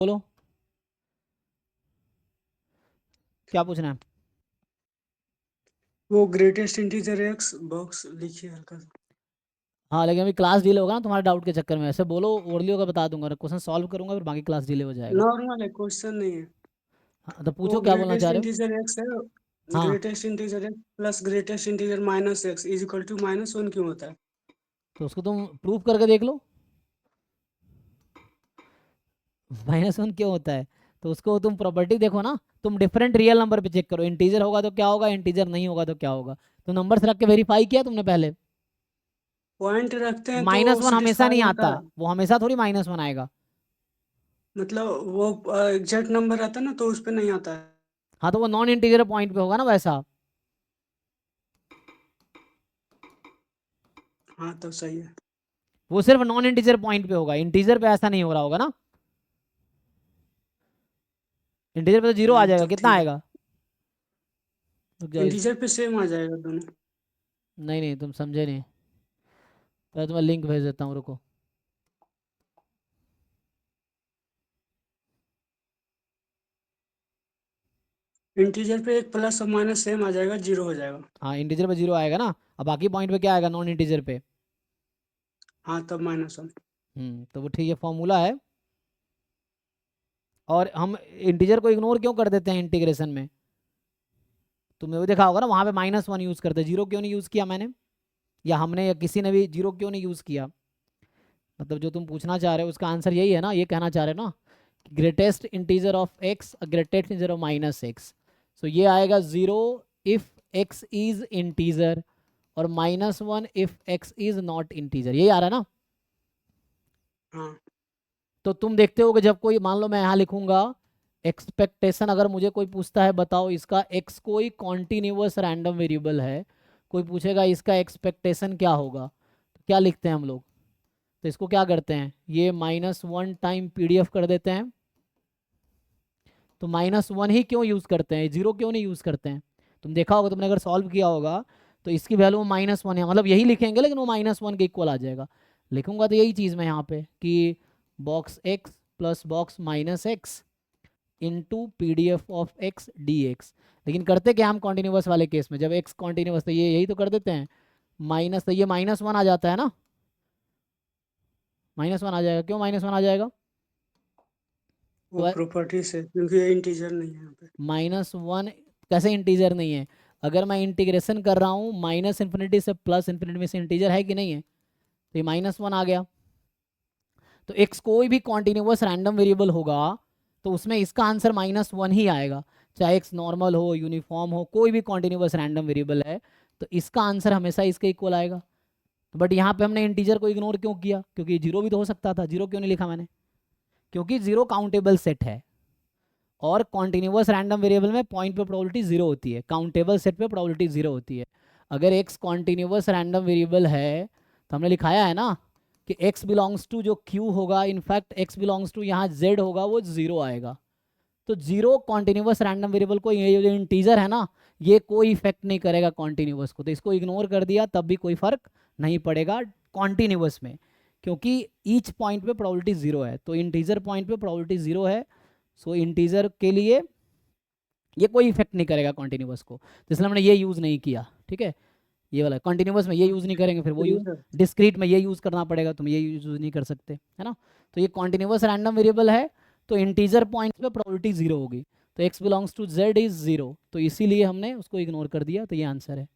बोलो क्या पूछना है। वो ग्रेटेस्ट इंटीजर एक्स बॉक्स लिखिए हल्का सा। हाँ लेकिन अभी क्लास डिले होगा ना तुम्हारे डाउट के चक्कर में। ऐसे बोलो ओरली होगा बता दूंगा, क्वेश्चन सॉल्व करूंगा फिर बाकी क्लास डिले हो जाएगा। नॉर्मल है, क्वेश्चन नहीं है। हाँ तो वो पूछो क्या बोलना चाह ग्रेटेस्ट रहे हो। इंटीजर एक्स है। हाँ greatest integer x plus greatest integer minus x is equal to -1 क्यों होता है? तो उसको तुम प्रूफ करके देख लो। -1 क्यों होता है तो उसको तुम प्रॉपर्टी देखो ना। तुम डिफरेंट रियल नंबर पे चेक करो, इंटीजर होगा तो क्या होगा, इंटीजर नहीं होगा तो क्या होगा। तो नंबर्स रख के वेरीफाई किया तुमने पहले। पॉइंट रखते हैं तो -1 हमेशा नहीं सेटिस्फाई आता, होता है। वो हमेशा थोड़ी -1 आएगा। मतलब वो एग्जैक्ट नंबर रहता है ना, तो उस पे नहीं आता है। हाँ तो वो नॉन इंटीजर पॉइंट पे होगा ना वैसा। हाँ तो सही है। वो सिर्फ नॉन इंटीजर पॉइंट पे होगा, इंटीजर पे ऐसा नहीं हो रहा होगा ना। इंटीजर पे तो जीरो आ जाएगा, तो कितना ठीक है। आएगा। रुक जाओ इंटीजर पे सेम आ जाएगा दोनों। नहीं नहीं तुम समझे नहीं। पहले तुम्हें लिंक भेज देता हूँ, रुको। इंटीजर पे एक प्लस और माइनस सेम आ जाएगा, जीरो हो जाएगा। हाँ इंटीजर पे जीरो आएगा ना। अब बाकी पॉइंट पे क्या आएगा, नॉन इंटीजर पे। हाँ तब -1। तो वो ठीक है, फॉर्मूला है। और हम इंटीजर को इग्नोर क्यों कर देते हैं इंटीग्रेशन में। तुमने वो देखा होगा ना, वहाँ पे -1 यूज़ करते हैं, जीरो क्यों नहीं यूज़ किया मैंने, या हमने, या किसी ने भी जीरो क्यों नहीं यूज़ किया। मतलब जो तुम पूछना चाह रहे हो उसका आंसर यही है ना, ये कहना चाह रहे हो ना। Greatest integer of x, greatest integer of -x। सो ये आएगा zero if x is integer, और -1 if x is not integer, यही आ रहा है ना। हाँ तो तुम देखते हो कि जब कोई, मान लो मैं यहाँ लिखूंगा एक्सपेक्टेशन, अगर मुझे कोई पूछता है बताओ इसका एक्स कोई कॉन्टिन्यूअस रैंडम वेरिएबल है, कोई पूछेगा इसका एक्सपेक्टेशन क्या होगा, तो क्या लिखते हैं हम लोग। तो इसको क्या करते हैं, ये -1 टाइम PDF कर देते हैं। तो -1 ही क्यों यूज़ करते हैं, जीरो क्यों नहीं यूज़ करते हैं। तुम देखा होगा, तुमने अगर सॉल्व किया होगा तो इसकी वैल्यू -1 है, मतलब यही लिखेंगे लेकिन वो -1 के इक्वल आ जाएगा। लिखूंगा तो यही चीज़ मैं यहाँ पे कि box x plus box -x into PDF of x dx। लेकिन करते क्या हम कॉन्टिन्यूस वाले केस में, जब x कॉन्टिन्यूस तो ये यही तो कर देते हैं माइनस, तो ये -1 आ जाता है ना। -1 आ जाएगा, क्यों -1 आ जाएगा। वो तो प्रॉपर्टी से, क्योंकि ये इंटीजर नहीं है यहाँ पे। -1 कैसे इंटीजर नहीं है, अगर मैं इंटीग्रेशन कर रहा हूँ -∞ से +∞ में, से इंटीजर है कि नहीं है। तो ये -1 आ गया। तो x कोई भी कॉन्टिन्यूस रैंडम वेरिएबल होगा तो उसमें इसका आंसर -1 ही आएगा। चाहे x नॉर्मल हो, यूनिफॉर्म हो, कोई भी कॉन्टिन्यूस रैंडम वेरिएबल है तो इसका आंसर हमेशा इसके इक्वल आएगा। तो बट यहाँ पे हमने इंटीजर को इग्नोर क्यों किया, क्योंकि जीरो भी तो हो सकता था। जीरो क्यों नहीं लिखा मैंने, क्योंकि जीरो काउंटेबल सेट है, और कॉन्टिन्यूस रैंडम वेरिएबल में पॉइंट पे प्रोबेबिलिटी जीरो होती है, काउंटेबल सेट पे प्रोबेबिलिटी जीरो होती है। अगर एक्स कॉन्टिन्यूस रैंडम वेरिएबल है तो हमने लिखाया है ना कि x बिलोंग्स टू जो q होगा, इनफैक्ट x बिलोंग्स टू यहाँ z होगा, वो जीरो आएगा। तो जीरो कॉन्टिन्यूस रैंडम वेरिएबल को, ये जो इंटीजर है ना, ये कोई इफेक्ट नहीं करेगा कॉन्टिन्यूस को, तो इसको इग्नोर कर दिया तब भी कोई फर्क नहीं पड़ेगा कॉन्टिन्यूस में, क्योंकि ईच पॉइंट पे प्रोबेबिलिटी जीरो है। तो इंटीजर पॉइंट पे प्रोबेबिलिटी जीरो है, सो इंटीजर के लिए ये कोई इफेक्ट नहीं करेगा कॉन्टिन्यूस को, तो इसलिए हमने ये यूज़ नहीं किया। ठीक है, ये वाला कॉन्टिन्यूस में ये यूज़ नहीं करेंगे, फिर वो यूज़, क्लियर है। डिस्क्रीट में ये यूज़ करना पड़ेगा, तुम ये यूज़ नहीं कर सकते, है ना। तो ये कॉन्टिन्यूस रैंडम वेरिएबल है, तो इंटीजर पॉइंट्स पे प्रोबेबिलिटी जीरो होगी। तो x belongs to z is zero, तो इसीलिए हमने उसको इग्नोर कर दिया, तो ये आंसर है।